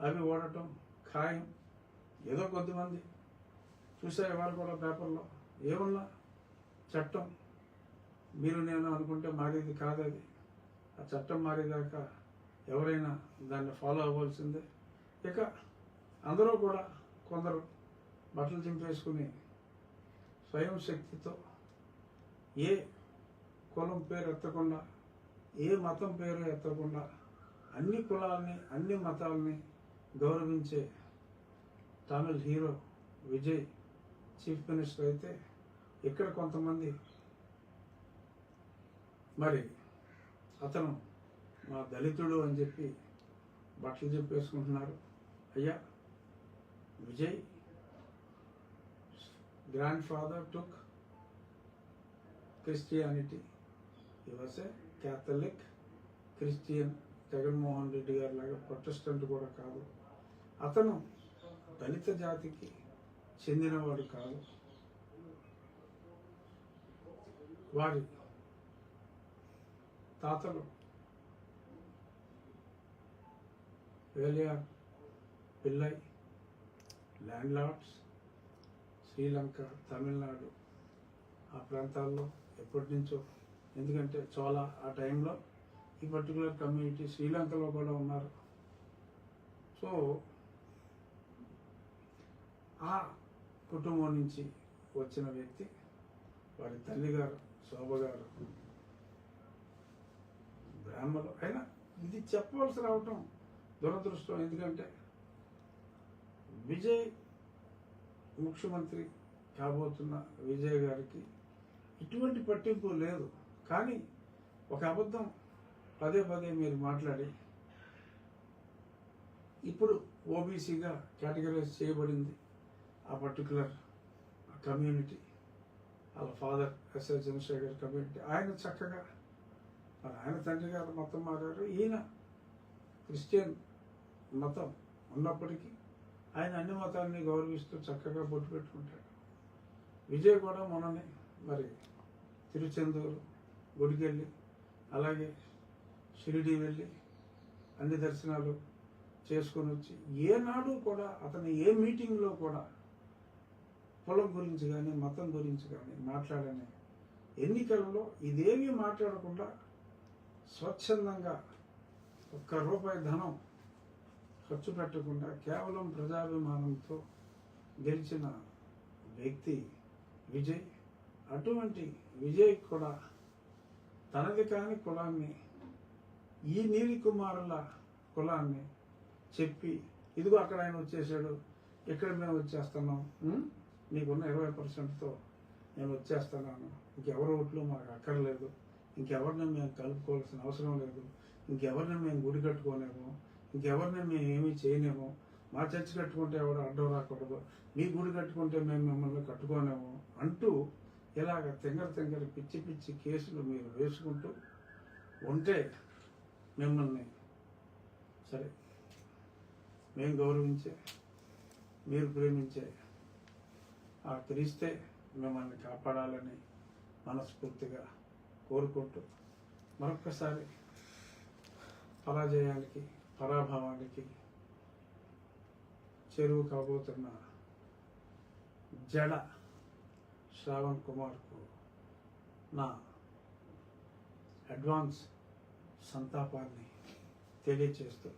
అవి ఓడటం ఖాయం. ఏదో కొద్దిమంది చూసే వాళ్ళు కూడా పేపర్లో ఏమన్నా చట్టం మీరు నేను అనుకుంటే మారేది కాదు. అది ఆ చట్టం మారేదాకా ఎవరైనా దాన్ని ఫాలో అవ్వాల్సిందే. ఇక అందరూ కూడా కొందరు బట్టలు చింపేసుకుని స్వయం శక్తితో ఏ కులం పేరు ఎత్తకుండా, ఏ మతం పేరు ఎత్తకుండా అన్ని కులాలని అన్ని మతాలని గౌరవించే తమిళ హీరో విజయ్ చీఫ్ మినిస్టర్ అయితే, ఇక్కడ కొంతమంది మరి అతను మా దళితుడు అని చెప్పి బట్టలు చెప్పేసుకుంటున్నారు. అయ్యా, Vijay grand father took Christianity. He was a Catholic Christian. Jaganmohan Reddy గారి లాగా ప్రొటెస్టెంట్ కూడా కాదు. అతను దళిత జాతికి చెందినవాడు కాదు. వారి తాతలు వేలియార్ పిల్లై ల్యాండ్ లార్డ్స్, శ్రీలంక, తమిళనాడు ఆ ప్రాంతాల్లో ఎప్పటి నుంచో. ఎందుకంటే చోళ ఆ టైంలో ఈ పర్టికులర్ కమ్యూనిటీ శ్రీలంకలో కూడా ఉన్నారు. సో ఆ కుటుంబం నుంచి వచ్చిన వ్యక్తి. వారి తల్లిగారు శోభ గారు బ్రాహ్మణులు. అయినా ఇది చెప్పవలసి రావటం దురదృష్టం. ఎందుకంటే విజయ్ ముఖ్యమంత్రి కాబోతున్న విజయ్ గారికి ఇటువంటి పట్టింపు లేదు. కానీ ఒక అబద్ధం పదే పదే మీరు మాట్లాడి ఇప్పుడు ఓబీసీగా కేటగరైజ్ చేయబడింది ఆ పర్టికులర్ కమ్యూనిటీ. వాళ్ళ ఫాదర్ ఎస్ఐ చంద్రశేఖర్ కమ్యూనిటీ. ఆయన చక్కగా మరి ఆయన తండ్రి గారు మతం మారారు. ఈయన క్రిస్టియన్ మతం ఉన్నప్పటికీ ఆయన అన్ని మతాన్ని గౌరవిస్తూ చక్కగా బొట్టు పెట్టుకుంటాడు. విజయ్ కూడా మొన్ననే మరి తిరుచెందూరు గుడికి వెళ్ళి, అలాగే షిరిడి వెళ్ళి అన్ని దర్శనాలు చేసుకొని వచ్చి, ఏనాడు కూడా అతను ఏ మీటింగ్లో కూడా కులం గురించి కానీ మతం గురించి కానీ మాట్లాడని, ఎన్నికల్లో ఇదేమీ మాట్లాడకుండా స్వచ్ఛందంగా ఒక్క రూపాయి ధనం ఖర్చు పెట్టకుండా కేవలం ప్రజాభిమానంతో గెలిచిన వ్యక్తి విజయ్. అటువంటి విజయ్ కూడా తనది కాని కులాన్ని, ఈ నీలి కుమారుల కులాన్ని చెప్పి, ఇదిగో అక్కడ ఆయన వచ్చేసాడు, ఇక్కడ మేము వచ్చేస్తున్నాం, నీకున్న 20%తో నేను వచ్చేస్తున్నాను, ఇంకెవరి ఓట్లు మాకు అక్కర్లేదు, ఇంకెవరిని మేము కలుపుకోవాల్సిన అవసరం లేదు, ఇంకెవరిని మేము గుడి కట్టుకోలేము, ఇంకెవరిని మేము ఏమీ చేయలేము, మా చర్చి కట్టుకుంటే ఎవరు అడ్డం రాకూడదు, మీ గుడి కట్టుకుంటే మేము మిమ్మల్ని కట్టుకోలేము అంటూ ఇలాగ తెంగర పిచ్చి పిచ్చి కేసులు మీరు వేసుకుంటూ ఉంటే మిమ్మల్ని సరే మేము గౌరవించే, మీరు ప్రేమించే ఆ క్రీస్తే మిమ్మల్ని కాపాడాలని మనస్ఫూర్తిగా కోరుకుంటూ మరొక్కసారి పరాజయానికి, పరాభవానికి చెరువు కాబోతున్న జడ శ్రావణ్ కుమార్కు నా అడ్వాన్స్ సంతాపాన్ని తెలియచేస్తూ